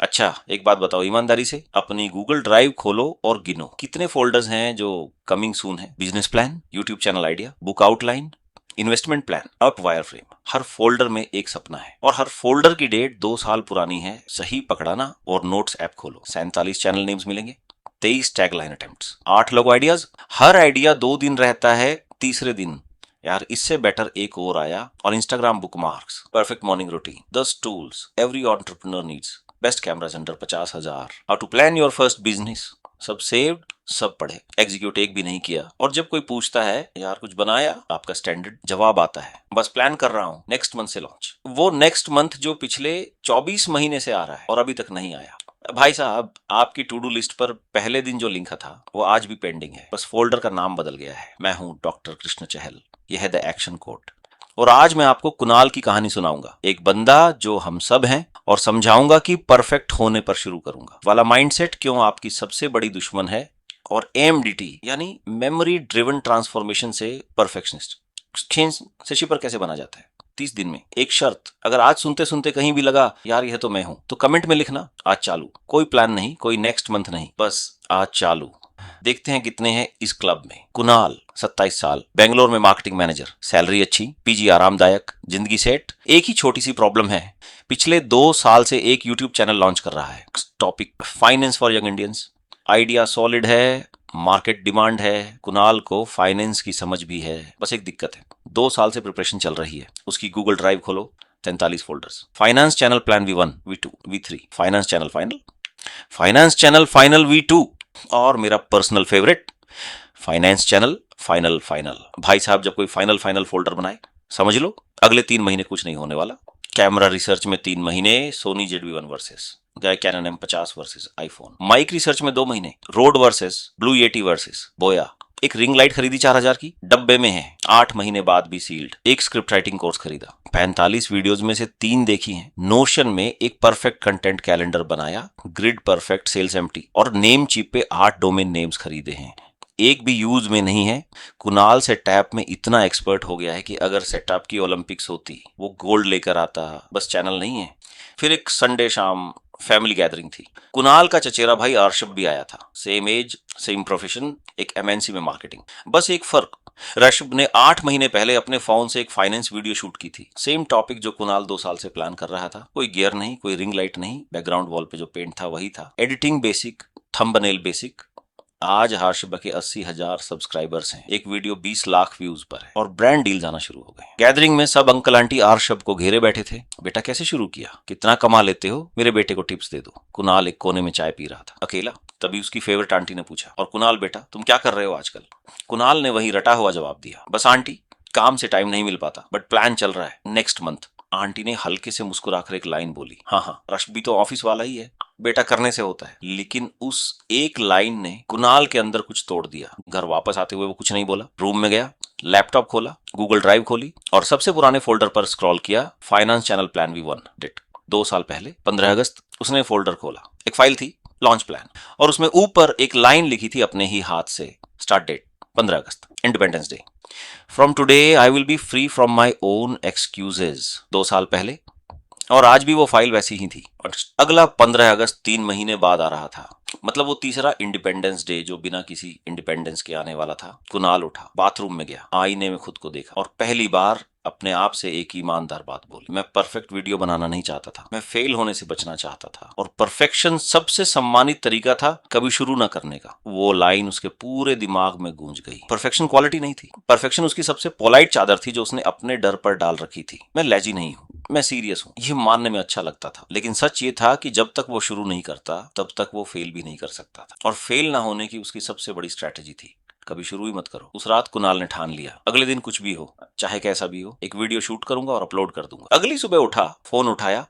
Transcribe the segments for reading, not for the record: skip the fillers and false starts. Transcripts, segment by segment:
अच्छा, एक बात बताओ ईमानदारी से, अपनी गूगल ड्राइव खोलो और गिनो कितने फोल्डर्स हैं जो कमिंग सून है। Business plan, YouTube channel idea, book outline, investment plan, app wireframe. हर फोल्डर में एक सपना है और हर फोल्डर की डेट 2 साल पुरानी है। सही पकड़ा ना? और नोट्स ऐप खोलो, 47 चैनल नेम्स मिलेंगे, 23 टैगलाइन अटेम्प्ट्स, 8 लोगो आइडियाज। हर आइडिया 2 दिन रहता है, तीसरे दिन यार इससे बेटर एक और आया। और Instagram bookmarks, perfect morning routine, 10 tools every entrepreneur needs, best cameras under 50,000, how to plan your first business. सब सेव्ड, सब पढ़े, एग्जीक्यूट एक भी नहीं किया। और जब कोई पूछता है यार कुछ बनाया, आपका स्टैंडर्ड जवाब आता है, बस प्लान कर रहा हूं, नेक्स्ट मंथ से लॉन्च। वो नेक्स्ट मंथ जो पिछले 24 महीने से आ रहा है और अभी तक नहीं आया। भाई साहब, आपकी टू डू लिस्ट पर पहले दिन जो लिंक था वो आज भी पेंडिंग है, बस फोल्डर का नाम बदल गया है। मैं हूं डॉक्टर कृष्ण चहल, यह है द एक्शन कोड। और आज मैं आपको कुणाल की कहानी सुनाऊंगा, एक बंदा जो हम सब हैं, और समझाऊंगा कि परफेक्ट होने पर शुरू करूंगा वाला माइंडसेट क्यों आपकी सबसे बड़ी दुश्मन है। और एमडीटी यानी मेमोरी ड्रिवन ट्रांसफॉर्मेशन से परफेक्शनिस्ट चेंज से शिपर कैसे बना जाता है 30 दिन में। एक शर्त, अगर आज सुनते सुनते कहीं भी लगा यार यह तो मैं हूं, तो कमेंट में लिखना आज चालू। कोई प्लान नहीं, कोई नेक्स्ट मंथ नहीं, बस आज चालू। देखते हैं कितने हैं इस क्लब में। कुणाल 27 साल, बेंगलोर में मार्केटिंग मैनेजर, सैलरी अच्छी, पीजी आरामदायक, जिंदगी सेट। एक ही छोटी सी प्रॉब्लम है, पिछले 2 साल से एक यूट्यूब चैनल लॉन्च कर रहा है, topic finance for young Indians. Idea solid है, मार्केट डिमांड है, कुणाल को फाइनेंस की समझ भी है। बस एक दिक्कत है, 2 साल से प्रिपरेशन चल रही है। उसकी गूगल ड्राइव खोलो, 43 folders, finance channel plan V1, V2, V3, finance channel final, finance channel final V2, और मेरा personal favourite finance channel final final. भाई साहब, जब कोई फाइनल फाइनल फोल्डर बनाए, समझ लो अगले 3 महीने कुछ नहीं होने वाला। कैमरा रिसर्च में 3 महीने, Sony ZV-1 versus Canon M50 versus iPhone. Mic research में 2 महीने, Rode versus Blue Yeti versus Boya. एक रिंग लाइट खरीदी 4,000 की, डब्बे में है, 8 महीने बाद भी सील्ड। एक स्क्रिप्ट राइटिंग कोर्स खरीदा, 45 वीडियोज में से 3 देखी हैं। नोशन में एक परफेक्ट कंटेंट कैलेंडर बनाया, ग्रिड परफेक्ट, सेल्स एम्प्टी, और नेम चिप पे 8 डोमेन नेम्स खरीदे हैं, एक भी यूज में नहीं है। कुणाल सेटअप में इतना एक्सपर्ट हो गया है कि अगर सेटअप की ओलंपिक्स होती वो गोल्ड लेकर आता। बस चैनल नहीं है। फिर एक संडे शाम फैमिली गैदरिंग थी, कुणाल का चचेरा भाई अर्शब भी आया था, सेम एज सेम प्रोफेशन, एक MNC में मार्केटिंग। बस एक फर्क, ऋषभ ने 8 महीने पहले अपने फोन से एक फाइनेंस वीडियो शूट की थी, सेम टॉपिक जो कुणाल 2 साल से प्लान कर रहा था। कोई गियर नहीं, कोई रिंग लाइट नहीं, बैकग्राउंड वॉल पे जो पेंट था वही था, एडिटिंग बेसिक, थंबनेल बेसिक। आज हर्षब के 80,000 सब्सक्राइबर्स हैं, एक वीडियो 20 लाख व्यूज पर है, और ब्रांड डील आना शुरू हो गए। गैदरिंग में सब अंकल आंटी हर्षब को घेरे बैठे थे। बेटा कैसे शुरू किया, कितना कमा लेते हो, मेरे बेटे को टिप्स दे दो। कुणाल एक कोने में चाय पी रहा था, अकेला। तभी उसकी फेवरेट आंटी ने पूछा, और कुणाल बेटा तुम क्या कर रहे हो आजकल? कुणाल ने वही रटा हुआ जवाब दिया, बस आंटी, काम से टाइम नहीं मिल पाता, बट प्लान चल रहा है, नेक्स्ट मंथ। आंटी ने हल्के से मुस्कुराकर एक लाइन बोली, हाँ हाँ, रश भी तो ऑफिस वाला ही है, बेटा करने से होता है। लेकिन उस एक लाइन ने कुणाल के अंदर कुछ तोड़ दिया। घर वापस आते हुए वो कुछ नहीं बोला, रूम में गया, लैपटॉप खोला, गूगल ड्राइव खोली, और सबसे पुराने फोल्डर पर स्क्रॉल किया, finance channel plan V1 date 2 साल पहले 15 अगस्त। उसने फोल्डर खोला, एक फाइल थी, लॉन्च प्लान, और उसमें ऊपर एक लाइन लिखी थी अपने ही हाथ से, start date 15 August, Independence Day. From today I will be free from my own excuses. 2 साल पहले, और आज भी वो फाइल वैसी ही थी। और अगला 15 अगस्त 3 महीने बाद आ रहा था, मतलब वो तीसरा इंडिपेंडेंस डे जो बिना किसी इंडिपेंडेंस के आने वाला था। कुणाल उठा, बाथरूम में गया, आईने में खुद को देखा, और पहली बार अपने आप से एक ईमानदार बात बोली, मैं परफेक्ट वीडियो बनाना नहीं चाहता था, मैं फेल होने से बचना चाहता था, और परफेक्शन सबसे सम्मानित तरीका था कभी शुरू ना करने का। वो लाइन उसके पूरे दिमाग में गूंज गई। परफेक्शन क्वालिटी नहीं थी, परफेक्शन उसकी सबसे पोलाइट चादर थी जो उसने अपने डर पर डाल रखी थी। मैं लेजी नहीं हूं, मैं सीरियस हूं, ये मानने में अच्छा लगता था, लेकिन सच ये था कि जब तक वो शुरू नहीं करता तब तक वो फेल भी नहीं कर सकता था। और फेल ना होने की उसकी सबसे बड़ी स्ट्रैटेजी थी, कभी शुरू ही मत करो। उस रात कुणाल ने ठान लिया, अगले दिन कुछ भी हो, चाहे कैसा भी हो, एक वीडियो शूट करूंगा और अपलोड कर दूंगा। अगली सुबह उठा, फोन उठाया,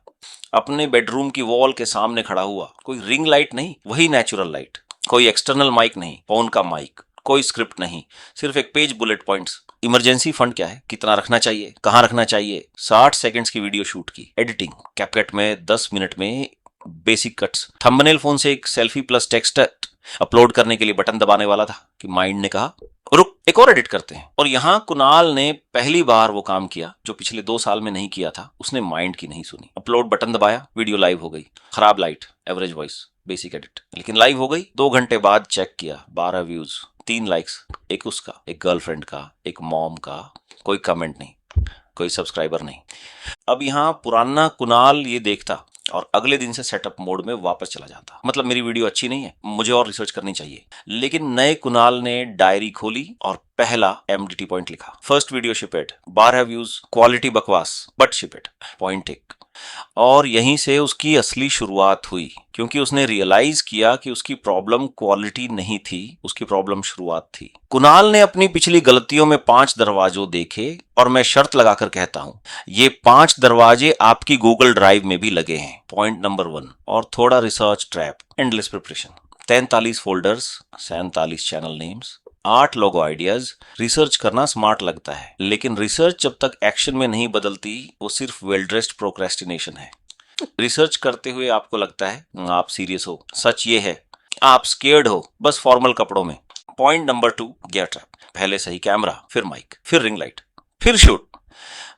अपने बेडरूम की वॉल के सामने खड़ा हुआ। कोई रिंग लाइट नहीं, वही नेचुरल लाइट, कोई एक्सटर्नल माइक नहीं, फोन का माइक, कोई स्क्रिप्ट नहीं, सिर्फ एक page, bullet points. Emergency fund क्या है, कितना रखना चाहिए, कहां रखना चाहिए। 60 सेकंड्स की वीडियो शूट की, एडिटिंग कैपकट में 10 मिनट में, बेसिक कट्स, थंबनेल फोन से एक सेल्फी प्लस टेक्स्ट अपलोड करने के लिए बटन दबाने वाला था कि माइंड ने कहा रुक एक और एडिट करते हैं। और यहां कुणाल ने पहली बार वो काम किया जो पिछले 2 साल में नहीं किया था, उसने माइंड की नहीं सुनी। अपलोड बटन दबाया, वीडियो लाइव हो गई, खराब light, average voice, basic edit, लेकिन लाइव हो गई। 2 घंटे बाद चेक किया, 12 व्यूज, 3 लाइक्स, एक उसका, एक गर्लफ्रेंड का, एक मॉम का, कोई कमेंट नहीं, कोई सब्सक्राइबर नहीं। अब यहाँ पुराना कुणाल ये देखता और अगले दिन से सेटअप मोड में वापस चला जाता, मतलब मेरी वीडियो अच्छी नहीं है, मुझे और रिसर्च करनी चाहिए। लेकिन नए कुणाल ने डायरी खोली और पहला एमडीटी पॉइंट लिखा। फर्स्ट वीडियो शिपेड, 12 व्यूज, क्वालिटी बकवास बट शिपेड, पॉइंट 1। और यहीं से उसकी असली शुरुआत हुई, क्योंकि उसने रियलाइज किया कि उसकी प्रॉब्लम क्वालिटी नहीं थी, उसकी प्रॉब्लम शुरुआत थी। कुणाल ने अपनी पिछली गलतियों में 5 दरवाजों देखे और मैं शर्त लगाकर कहता हूं ये 5 दरवाजे आपकी गूगल ड्राइव में भी लगे हैं। पॉइंट नंबर 1, और थोड़ा research trap, endless preparation, 43 folders, 47 channel names, 8 लोगो आइडियाज। रिसर्च करना स्मार्ट लगता है, लेकिन रिसर्च जब तक एक्शन में नहीं बदलती वो सिर्फ वेल ड्रेस्ड प्रोक्रेस्टिनेशन है। रिसर्च करते हुए आपको लगता है आप सीरियस हो, सच ये है आप स्केर्ड हो, बस फॉर्मल कपड़ों में। पॉइंट नंबर 2, गियर ट्रैप, पहले सही कैमरा, फिर माइक, फिर रिंग लाइट, फिर शूट।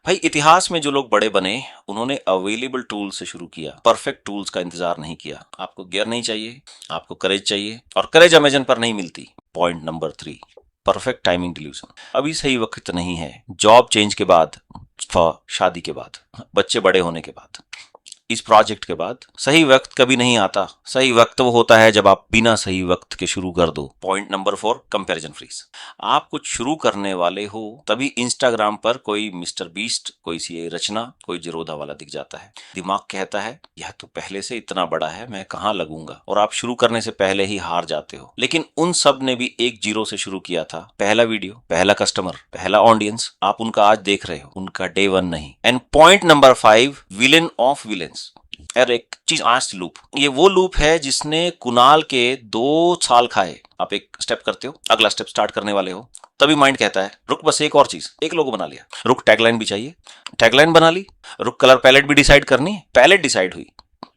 भाई इतिहास में जो लोग बड़े बने उन्होंने अवेलेबल टूल्स से शुरू किया, परफेक्ट टूल्स का इंतजार नहीं किया। आपको गियर नहीं चाहिए, आपको करेज चाहिए, और करेज अमेजन पर नहीं मिलती। Point number 3, perfect timing delusion, अभी सही वक्त नहीं है, जॉब चेंज के बाद, शादी के बाद, बच्चे बड़े होने के बाद, इस प्रोजेक्ट के बाद। सही वक्त कभी नहीं आता, सही वक्त वो होता है जब आप बिना सही वक्त के शुरू कर दो। पॉइंट नंबर 4, कंपैरिजन फ्रीज, आप कुछ शुरू करने वाले हो तभी इंस्टाग्राम पर कोई मिस्टर बीस्ट, कोई सीए रचना, कोई जिरोधा वाला दिख जाता है। दिमाग कहता है यह तो पहले से इतना बड़ा है, मैं कहां लगूंगा, और आप शुरू करने से पहले ही हार जाते हो। लेकिन उन सब ने भी एक जीरो से शुरू किया था, पहला वीडियो, पहला कस्टमर, पहला ऑडियंस। आप उनका आज देख रहे हो, उनका डे 1 नहीं। And point number 5, villain of villains, यार एक चीज, आस्ट लूप, ये वो लूप है जिसने कुणाल के 2 साल खाए। आप एक स्टेप करते हो, अगला स्टेप स्टार्ट करने वाले हो, तभी माइंड कहता है रुक बस एक और चीज, एक लोगो बना लिया, रुक टैगलाइन भी चाहिए, टैगलाइन बना ली, रुक कलर पैलेट भी डिसाइड करनी है, पैलेट डिसाइड हुई,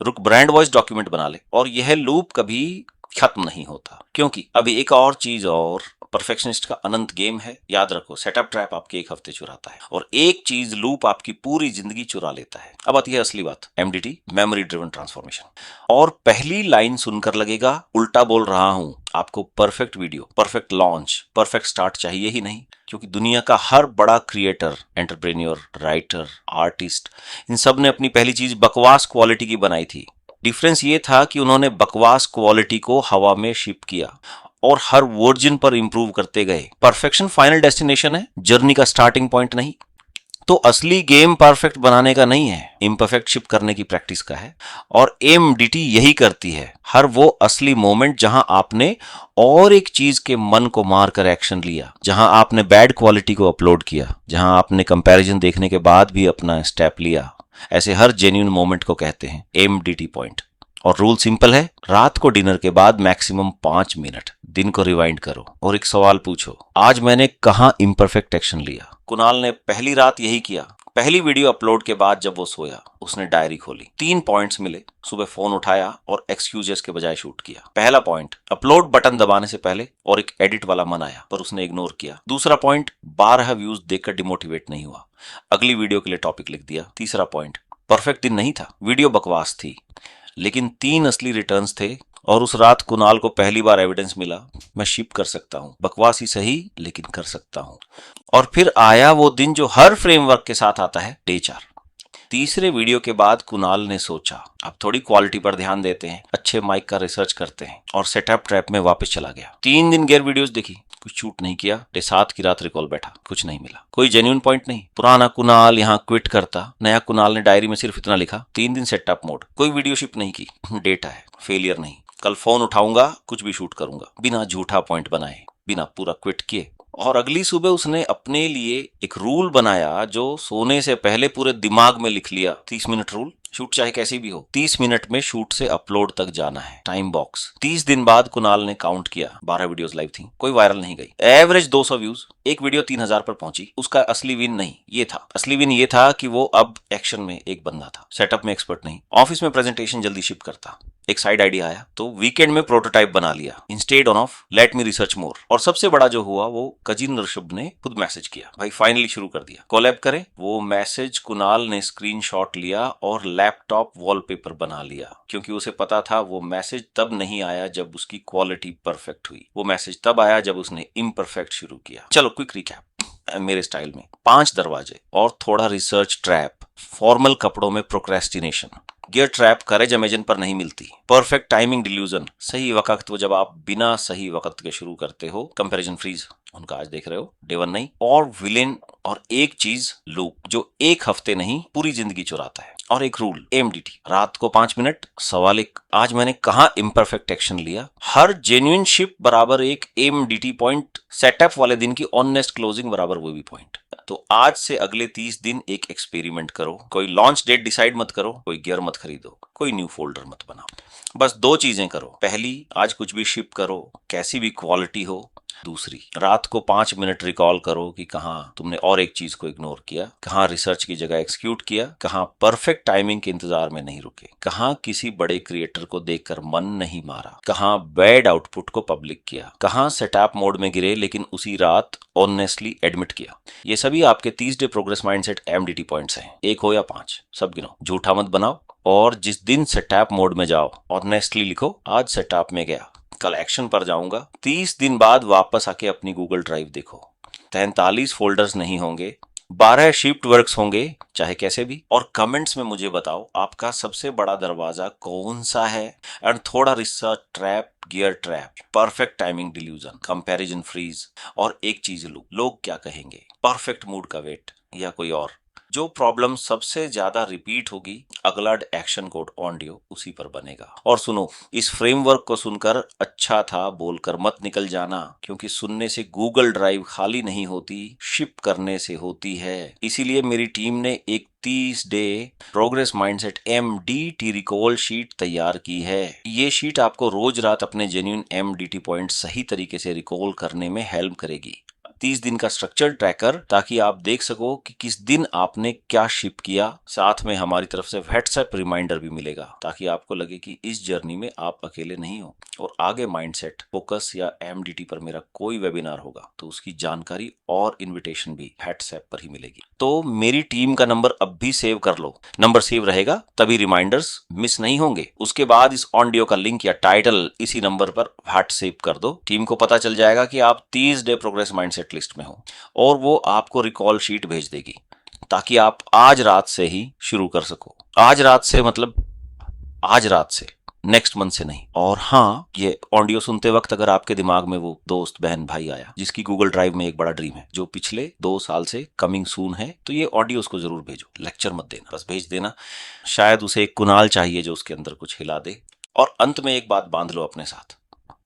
रुक ब्रांड वॉइस डॉक्यूमेंट बना ले। और यह लूप कभी खत्म नहीं होता, क्योंकि अभी एक और चीज, और परफेक्शनिस्ट का अनंत गेम है। याद रखो, सेटअप ट्रैप आपके 1 हफ्ते चुराता है, और एक चीज लूप आपकी पूरी जिंदगी चुरा लेता है। अब आती है असली बात, एमडीटी, मेमोरी ड्रिवन ट्रांसफॉर्मेशन। और पहली लाइन सुनकर लगेगा उल्टा बोल रहा हूं, आपको perfect video, perfect launch, perfect start चाहिए ही नहीं, क्योंकि दुनिया का हर बड़ा क्रिएटर, एंटरप्रेन्योर, राइटर, आर्टिस्ट, इन सब ने अपनी पहली चीज बकवास क्वालिटी की बनाई थी। डिफरेंस ये था कि उन्होंने बकवास क्वालिटी को हवा में शिप किया और हर वर्जन पर इंप्रूव करते गए। परफेक्शन फाइनल डेस्टिनेशन है, जर्नी का स्टार्टिंग पॉइंट नहीं। तो असली गेम परफेक्ट बनाने का नहीं है, इम्परफेक्ट शिप करने की प्रैक्टिस का है। और एमडीटी यही करती है, हर वो असली मोमेंट जहां आपने और एक चीज के मन को मारकर एक्शन लिया, जहां आपने बैड क्वालिटी को अपलोड किया, जहां आपने कंपैरिजन देखने के बाद भी अपना स्टेप लिया, ऐसे हर जेन्युइन मोमेंट को कहते हैं एमडीटी पॉइंट। और रूल सिंपल है, रात को डिनर के बाद मैक्सिमम 5 मिनट दिन को रिवाइंड करो और एक सवाल पूछो, आज मैंने कहां इम्परफेक्ट एक्शन लिया। कुणाल ने पहली रात यही किया। पहली वीडियो अपलोड के बाद जब वो सोया, उसने डायरी खोली, 3 पॉइंट्स मिले, सुबह फोन उठाया और एक्सक्यूजेस के बजाय शूट किया। पहला पॉइंट, अपलोड बटन दबाने से पहले और एक एडिट वाला मन आया, पर उसने इग्नोर किया। दूसरा पॉइंट, 12 व्यूज देखकर डिमोटिवेट नहीं हुआ, अगली वीडियो के लिए टॉपिक लिख दिया। तीसरा पॉइंट, परफेक्ट दिन नहीं था, वीडियो बकवास थी, लेकिन 3 असली रिटर्न्स थे। और उस रात कुणाल को पहली बार एविडेंस मिला, मैं शिप कर सकता हूं, बकवास ही सही लेकिन कर सकता हूं। और फिर आया वो दिन जो हर फ्रेमवर्क के साथ आता है, डे 4। तीसरे वीडियो के बाद कुणाल ने सोचा अब थोड़ी क्वालिटी पर ध्यान देते हैं, अच्छे माइक का रिसर्च करते हैं, और सेटअप ट्रैप में वापस चला गया। 3 दिन गेयर वीडियोस देखी, कुछ शूट नहीं किया। डे 7 की रात रिकॉल बैठा, कुछ नहीं मिला, कोई जेन्युइन पॉइंट नहीं। पुराना कुणाल यहाँ क्विट करता, नया कुणाल ने डायरी में सिर्फ इतना लिखा, 3 दिन सेटअप मोड, कोई वीडियो शिप नहीं की, डेटा है, फेलियर नहीं। कल फोन उठाऊंगा, कुछ भी शूट करूंगा, बिना झूठा पॉइंट बनाए, बिना पूरा क्विट किए। और अगली सुबह उसने अपने लिए एक रूल बनाया जो सोने से पहले पूरे दिमाग में लिख लिया, 30 मिनट रूल, शूट चाहे कैसी भी हो, 30 मिनट में शूट से अपलोड तक जाना है, टाइम बॉक्स। 30 दिन बाद कुणाल ने काउंट किया, 12 वीडियोस लाइव थी, कोई वायरल नहीं गई, एवरेज 200 व्यूज, एक वीडियो 3000 पर पहुंची। उसका असली विन नहीं ये था, असली विन ये था कि वो अब एक्शन में एक बंदा था, सेटअप में एक्सपर्ट नहीं, ऑफिस में प्रेजेंटेशन जल्दी शिप करता, एक साइड आइडिया आया तो वीकेंड में प्रोटोटाइप बना लिया instead of let me research more. और सबसे बड़ा जो हुआ वो कजिन ऋषभ ने खुद मैसेज किया, भाई फाइनली शुरू कर दिया, कोलैब करें। वो मैसेज कुणाल ने स्क्रीनशॉट लिया और लैपटॉप वॉलपेपर बना लिया, क्योंकि उसे पता था वो मैसेज तब नहीं आया जब उसकी क्वालिटी परफेक्ट हुई, वो मैसेज तब आया जब उसने इम्परफेक्ट शुरू किया। चलो क्विक रिकैप मेरे स्टाइल में। 5 दरवाजे और थोड़ा रिसर्च ट्रैप, फॉर्मल कपड़ों में प्रोक्रेस्टिनेशन, गियर ट्रैप करेज अमेजन पर नहीं मिलती, परफेक्ट टाइमिंग डिल्यूजन, सही वक्त वो जब आप बिना सही वक्त के शुरू करते हो, कंपैरिजन फ्रीज उनका आज देख रहे हो, डे 1 नहीं, और विलेन, और एक चीज लूप जो एक हफ्ते नहीं पूरी जिंदगी चुराता है, और एक रूल एमडीटी, रात को 5 मिनट सवाल एक, आज मैंने कहा इम्परफेक्ट एक्शन लिया। हर जेन्युइन शिप बराबर एक एमडीटी पॉइंट, सेटअप वाले दिन की ऑनेस्ट क्लोजिंग बराबर वो भी पॉइंट। तो आज से अगले 30 दिन एक एक्सपेरिमेंट करो, कोई लॉन्च डेट डिसाइड मत करो, कोई गियर मत खरीदो, कोई न्यू फोल्डर मत बनाओ, बस 2 चीजें करो। पहली, आज कुछ भी शिप करो कैसी भी क्वालिटी हो। दूसरी, रात को 5 मिनट रिकॉल करो कि कहां तुमने और एक चीज को इग्नोर किया, कहां रिसर्च की जगह एक्सिक्यूट किया, कहां परफेक्ट टाइमिंग के इंतजार में नहीं रुके, कहां किसी बड़े क्रिएटर को देखकर मन नहीं मारा, कहां बैड आउटपुट को पब्लिक किया, कहां सेटअप मोड में गिरे लेकिन उसी रात ऑनेस्टली एडमिट किया। ये सभी आपके 30 day progress mindset MDT points हैं, 1 हो या 5 सब गिनो, झूठा मत बनाओ। और जिस दिन सेटअप मोड में जाओ ऑनेस्टली लिखो, आज सेटअप में गया, कल एक्शन पर जाऊंगा। 30 दिन बाद वापस आके अपनी गूगल ड्राइव देखो, 43 फोल्डर्स नहीं होंगे, 12 शिफ्ट वर्क्स होंगे, चाहे कैसे भी। और कमेंट्स में मुझे बताओ आपका सबसे बड़ा दरवाजा कौन सा है। एंड थोड़ा research trap, gear trap, perfect timing delusion, comparison freeze, और एक चीज लूप, लोग क्या कहेंगे, परफेक्ट मूड का वेट, या कोई और। जो प्रॉब्लम सबसे ज्यादा रिपीट होगी, अगला एक्शन कोड ऑडियो उसी पर बनेगा। और सुनो, इस फ्रेमवर्क को सुनकर अच्छा था बोलकर मत निकल जाना, क्योंकि सुनने से गूगल ड्राइव खाली नहीं होती, शिप करने से होती है। इसीलिए मेरी टीम ने एक 30 day progress mindset MDT recall sheet तैयार की है। ये शीट आपको रोज रात अपने जेन्युइन एमडीटी पॉइंट सही तरीके से रिकॉल करने में हेल्प करेगी। 30 दिन का स्ट्रक्चर ट्रैकर, ताकि आप देख सको कि किस दिन आपने क्या शिप किया। साथ में हमारी तरफ से व्हाट्सएप रिमाइंडर भी मिलेगा, ताकि आपको लगे कि इस जर्नी में आप अकेले नहीं हो। और आगे माइंडसेट, फोकस या एमडीटी पर मेरा कोई वेबिनार होगा तो उसकी जानकारी और इन्विटेशन भी व्हाट्सएप पर ही मिलेगी। तो मेरी टीम का नंबर अब भी सेव कर लो, नंबर सेव रहेगा तभी रिमाइंडर्स मिस नहीं होंगे। उसके बाद इस ऑडियो का लिंक या टाइटल इसी नंबर पर व्हाट्सएप कर दो, टीम को पता चल जाएगा कि आप 30 डे प्रोग्रेस माइंडसेट लिस्ट में हो, और वो आपको रिकॉल शीट भेज देगी, ताकि आप आज रात से ही शुरू कर सको। आज रात से मतलब आज रात से, नेक्स्ट मंथ से नहीं। और हाँ, ये ऑडियो सुनते वक्त अगर आपके दिमाग में वो दोस्त, बहन, भाई आया जिसकी गूगल ड्राइव में एक बड़ा ड्रीम है जो पिछले 2 साल से कमिंग सून है, तो ये ऑडियो उसको जरूर भेजो, लेक्चर मत देना, बस भेज देना। शायद उसे एक कुणाल चाहिए जो उसके अंदर कुछ हिला दे। और अंत में एक बात बांध लो अपने साथ,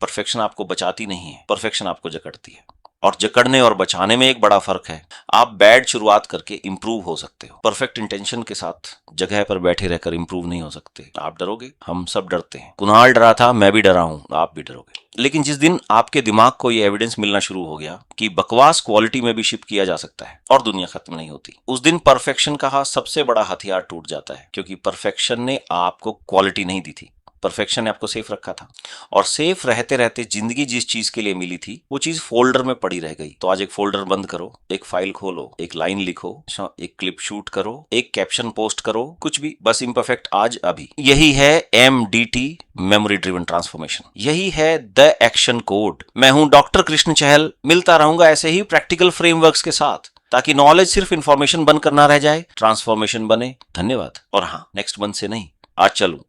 परफेक्शन आपको बचाती नहीं है, परफेक्शन आपको जकड़ती है। और जकड़ने और बचाने में एक बड़ा फर्क है। आप बैड शुरुआत करके इंप्रूव हो सकते हो, परफेक्ट इंटेंशन के साथ जगह पर बैठे रहकर इंप्रूव नहीं हो सकते। आप डरोगे, हम सब डरते हैं, कुणाल डरा था, मैं भी डरा हूं, आप भी डरोगे। लेकिन जिस दिन आपके दिमाग को ये एविडेंस मिलना शुरू हो गया कि बकवास क्वालिटी में भी शिप किया जा सकता है और दुनिया खत्म नहीं होती, उस दिन परफेक्शन का सबसे बड़ा हथियार टूट जाता है। क्योंकि परफेक्शन ने आपको क्वालिटी नहीं दी थी, परफेक्शन ने आपको सेफ रखा था। और सेफ रहते रहते जिंदगी जिस चीज के लिए मिली थी वो चीज फोल्डर में पड़ी रह गई। तो आज एक फोल्डर बंद करो, एक फाइल खोलो, एक लाइन लिखो, एक क्लिप शूट करो, एक कैप्शन पोस्ट करो, कुछ भी, बस इम्परफेक्ट आज अभी। यही है एमडीटी, मेमोरी ड्रिवन ट्रांसफॉर्मेशन। यही है द एक्शन कोड। मैं हूं डॉक्टर कृष्ण चहल, मिलता रहूंगा ऐसे ही प्रैक्टिकल फ्रेमवर्क्स के साथ, ताकि नॉलेज सिर्फ इंफॉर्मेशन बनकर ना रह जाए, ट्रांसफॉर्मेशन बने। धन्यवाद। और हाँ, नेक्स्ट मंथ से नहीं, आज चलूं।